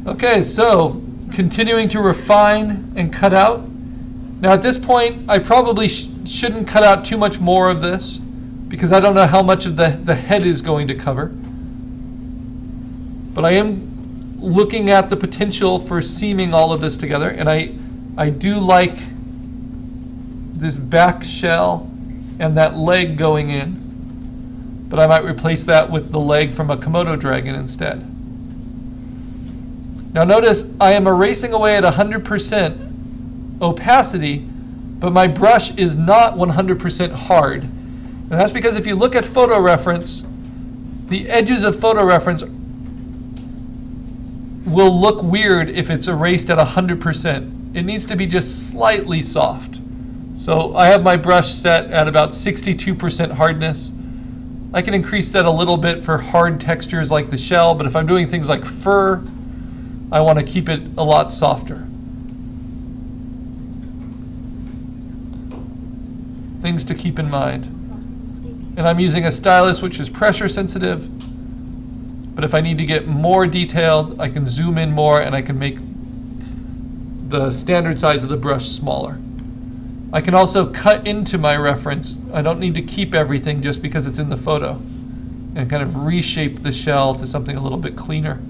Okay, so continuing to refine and cut out. Now at this point, I probably shouldn't cut out too much more of this because I don't know how much of the head is going to cover. But I am looking at the potential for seaming all of this together, and I do like this back shell and that leg going in, but I might replace that with the leg from a Komodo dragon instead. Now notice I am erasing away at 100% opacity, but my brush is not 100% hard. And that's because if you look at photo reference, the edges of photo reference will look weird if it's erased at 100%. It needs to be just slightly soft. So I have my brush set at about 62% hardness. I can increase that a little bit for hard textures like the shell, but if I'm doing things like fur, I want to keep it a lot softer. Things to keep in mind. And I'm using a stylus which is pressure sensitive, but if I need to get more detailed, I can zoom in more and I can make the standard size of the brush smaller. I can also cut into my reference. I don't need to keep everything just because it's in the photo, and kind of reshape the shell to something a little bit cleaner.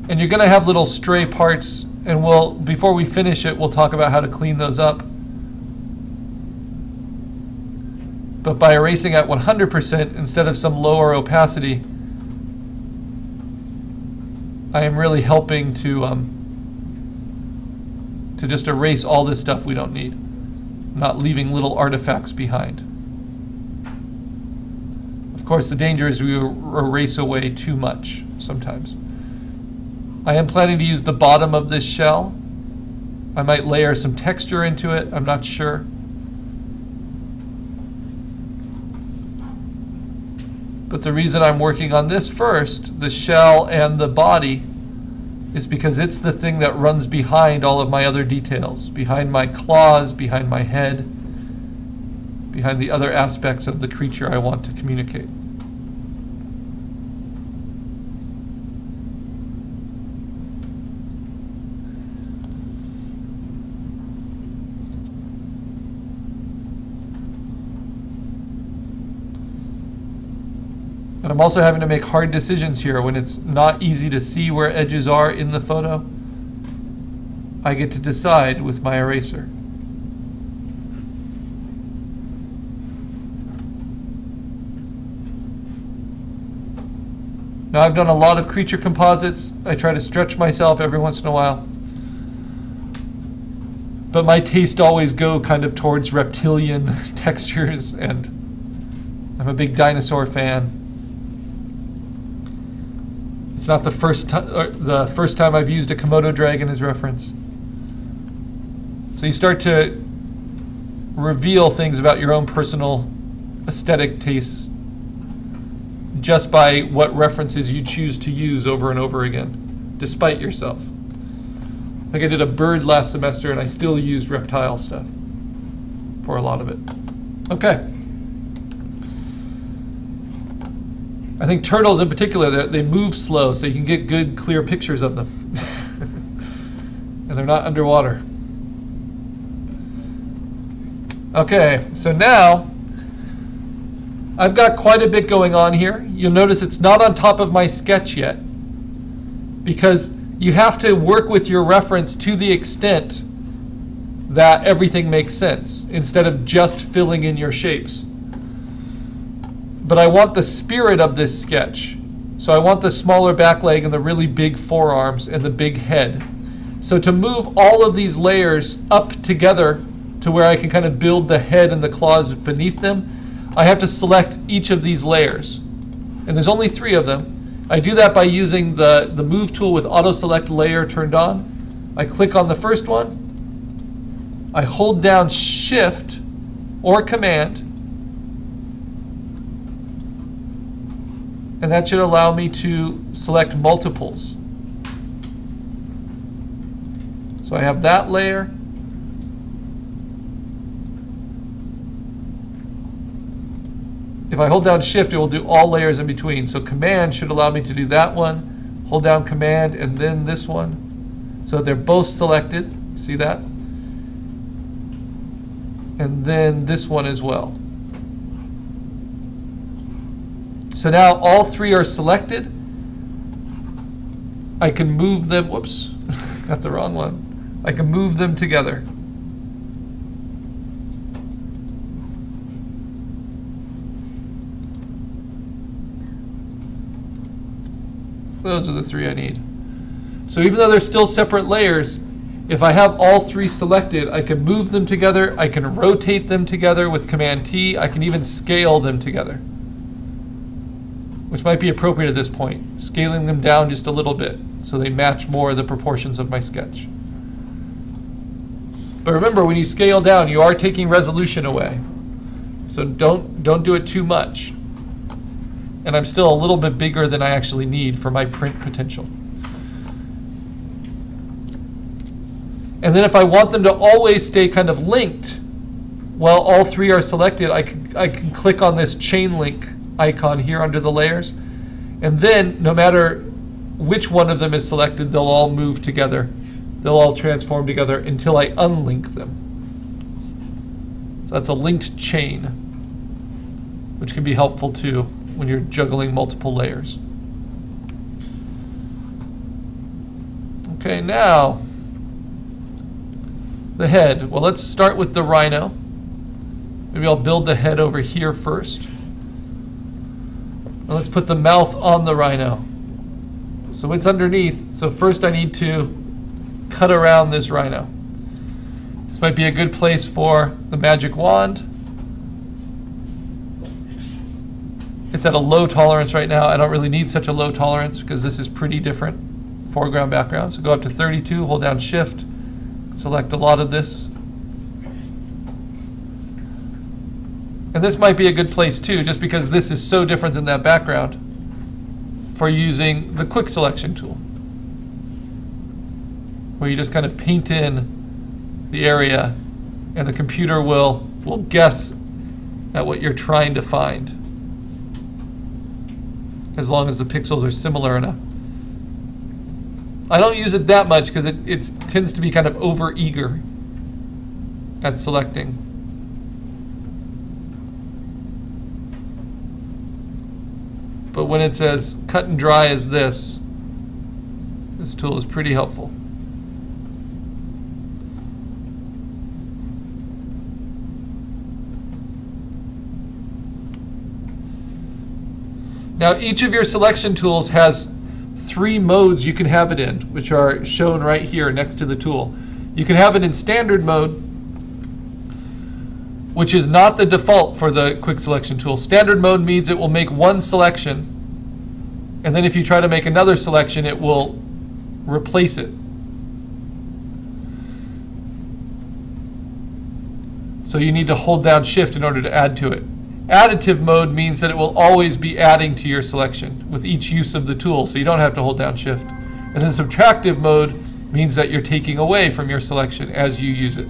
And you're going to have little stray parts, and before we finish it, we'll talk about how to clean those up. But by erasing at 100% instead of some lower opacity, I am really helping to just erase all this stuff we don't need, not leaving little artifacts behind. Of course, the danger is we erase away too much sometimes. I am planning to use the bottom of this shell. I might layer some texture into it, I'm not sure. But the reason I'm working on this first, the shell and the body, is because it's the thing that runs behind all of my other details, behind my claws, behind my head, behind the other aspects of the creature I want to communicate. And I'm also having to make hard decisions here when it's not easy to see where edges are in the photo. I get to decide with my eraser. Now I've done a lot of creature composites. I try to stretch myself every once in a while. But my taste always go kind of towards reptilian textures, and I'm a big dinosaur fan. It's not the first time I've used a Komodo dragon as reference. So you start to reveal things about your own personal aesthetic tastes just by what references you choose to use over and over again, despite yourself. I think I did a bird last semester and I still used reptile stuff for a lot of it. Okay. I think turtles in particular, they move slow, so you can get good, clear pictures of them. And they're not underwater. Okay, so now I've got quite a bit going on here. You'll notice it's not on top of my sketch yet, because you have to work with your reference to the extent that everything makes sense, instead of just filling in your shapes. But I want the spirit of this sketch. So I want the smaller back leg and the really big forearms and the big head. So to move all of these layers up together to where I can kind of build the head and the claws beneath them, I have to select each of these layers. And there's only 3 of them. I do that by using the move tool with auto select layer turned on. I click on the first one. I hold down Shift or Command, and that should allow me to select multiples. So I have that layer. if I hold down Shift, it will do all layers in between. So Command should allow me to do that one. Hold down Command and then this one. So they're both selected. See that? And then this one as well. So now all three are selected. I can move them, whoops, got the wrong one. I can move them together. Those are the three I need. So even though they're still separate layers, if I have all three selected, I can move them together, I can rotate them together with Command T, I can even scale them together, which might be appropriate at this point, scaling them down just a little bit so they match more of the proportions of my sketch. But remember, when you scale down, you are taking resolution away. So don't do it too much. And I'm still a little bit bigger than I actually need for my print potential. And then if I want them to always stay kind of linked while all three are selected, I can click on this chain link icon here under the layers. And then no matter which one of them is selected, they'll all move together. They'll all transform together until I unlink them. So that's a linked chain, which can be helpful too when you're juggling multiple layers. Okay, now the head. Well, let's start with the rhino. Maybe I'll build the head over here first. And let's put the mouth on the rhino. So it's underneath. So first I need to cut around this rhino. This might be a good place for the magic wand. It's at a low tolerance right now. I don't really need such a low tolerance because this is pretty different foreground, background. So go up to 32, hold down Shift, select a lot of this. And this might be a good place too, just because this is so different than that background, for using the quick selection tool, where you just kind of paint in the area and the computer will guess at what you're trying to find, as long as the pixels are similar enough. I don't use it that much because it tends to be kind of over-eager at selecting. But when it's as cut and dry as this tool is pretty helpful. Now each of your selection tools has 3 modes you can have it in, which are shown right here next to the tool. You can have it in standard mode, which is not the default for the quick selection tool. Standard mode means it will make one selection, and then if you try to make another selection, it will replace it. So you need to hold down Shift in order to add to it. Additive mode means that it will always be adding to your selection with each use of the tool, so you don't have to hold down Shift. And then subtractive mode means that you're taking away from your selection as you use it.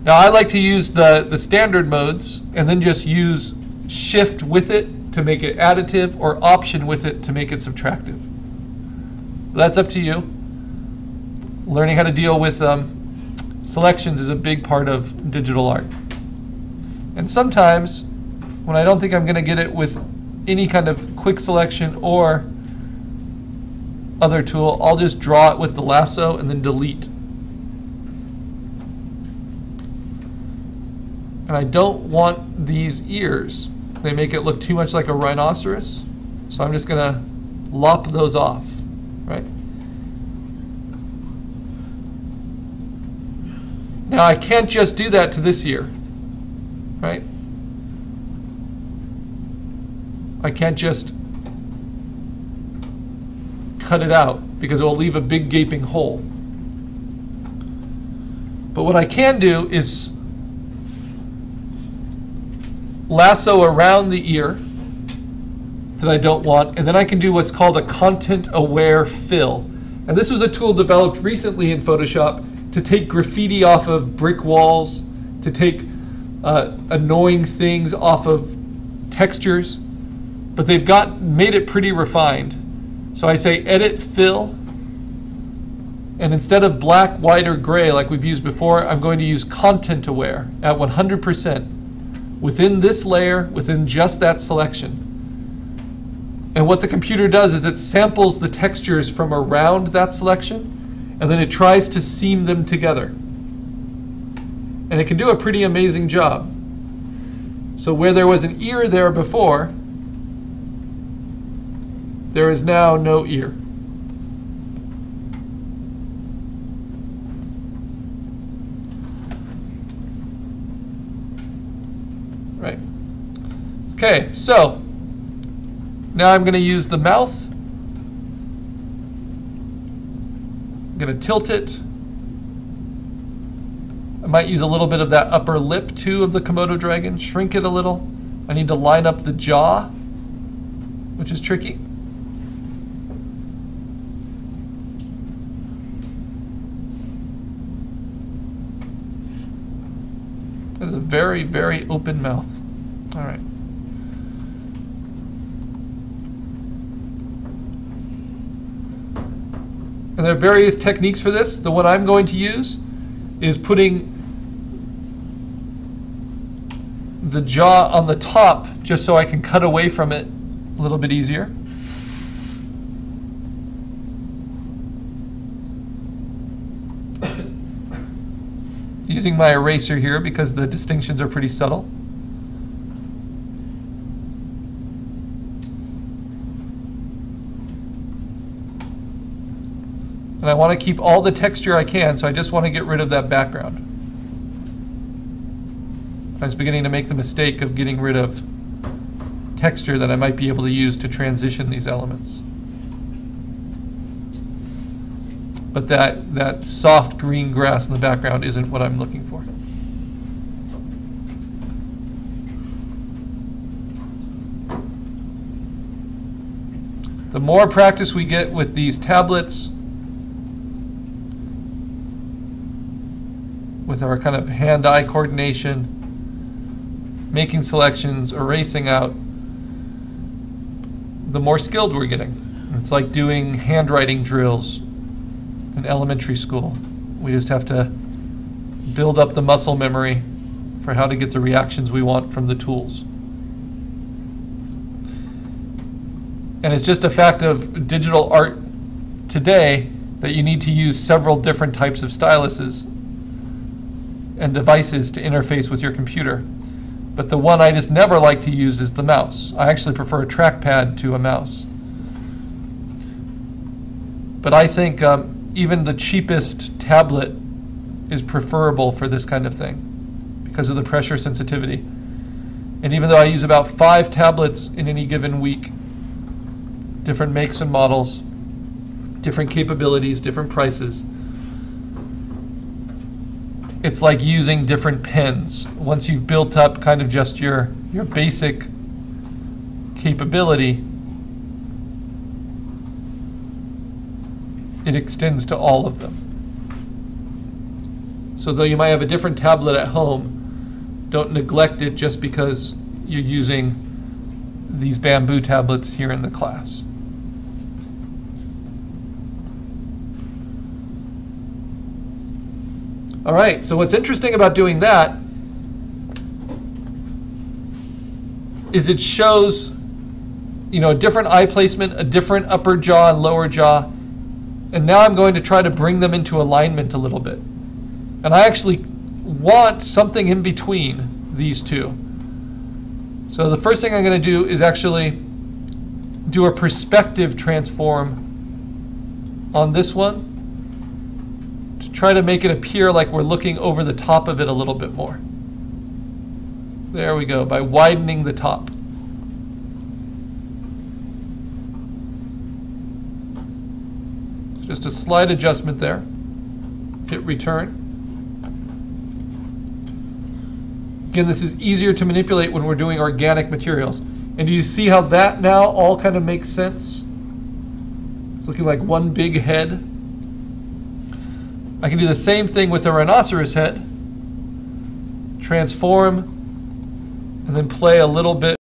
Now I like to use the standard modes and then just use Shift with it to make it additive, or Option with it to make it subtractive. That's up to you. Learning how to deal with selections is a big part of digital art. And sometimes, when I don't think I'm going to get it with any kind of quick selection or other tool, I'll just draw it with the lasso and then delete. And I don't want these ears. They make it look too much like a rhinoceros. So I'm just going to lop those off, right? Now I can't just do that to this ear. Right? I can't just cut it out because it will leave a big gaping hole. But what I can do is lasso around the ear that I don't want, and then I can do what's called a content-aware fill. And this was a tool developed recently in Photoshop to take graffiti off of brick walls, to take annoying things off of textures, but they've made it pretty refined. So I say edit fill, and instead of black, white, or gray like we've used before, I'm going to use content aware at 100% within this layer, within just that selection. And what the computer does is it samples the textures from around that selection, and then it tries to seam them together. And it can do a pretty amazing job. So where there was an ear there before, there is now no ear. Right. Okay, so now I'm going to use the mouth. I'm going to tilt it. I might use a little bit of that upper lip too of the Komodo dragon, shrink it a little. I need to line up the jaw, which is tricky. That is a very, very open mouth. All right. And there are various techniques for this. The one I'm going to use is putting the jaw on the top just so I can cut away from it a little bit easier. Using my eraser here because the distinctions are pretty subtle. And I want to keep all the texture I can, so I just want to get rid of that background. I was beginning to make the mistake of getting rid of texture that I might be able to use to transition these elements. But that soft green grass in the background isn't what I'm looking for. The more practice we get with these tablets, with our kind of hand-eye coordination, making selections, erasing out, the more skilled we're getting. It's like doing handwriting drills in elementary school. We just have to build up the muscle memory for how to get the reactions we want from the tools. And it's just a fact of digital art today that you need to use several different types of styluses and devices to interface with your computer. But the one I just never like to use is the mouse. I actually prefer a trackpad to a mouse. But I think even the cheapest tablet is preferable for this kind of thing because of the pressure sensitivity. And even though I use about 5 tablets in any given week, different makes and models, different capabilities, different prices, it's like using different pens. Once you've built up kind of just your basic capability, it extends to all of them. So though you might have a different tablet at home, don't neglect it just because you're using these bamboo tablets here in the class. All right, so what's interesting about doing that is it shows, a different eye placement, a different upper jaw and lower jaw, and now I'm going to try to bring them into alignment a little bit. And I actually want something in between these two. So the first thing I'm going to do is actually do a perspective transform on this one, try to make it appear like we're looking over the top of it a little bit more. There we go, by widening the top. Just a slight adjustment there. Hit return. Again, this is easier to manipulate when we're doing organic materials. And do you see how that now all kind of makes sense? It's looking like one big head. I can do the same thing with the rhinoceros head. Transform, and then play a little bit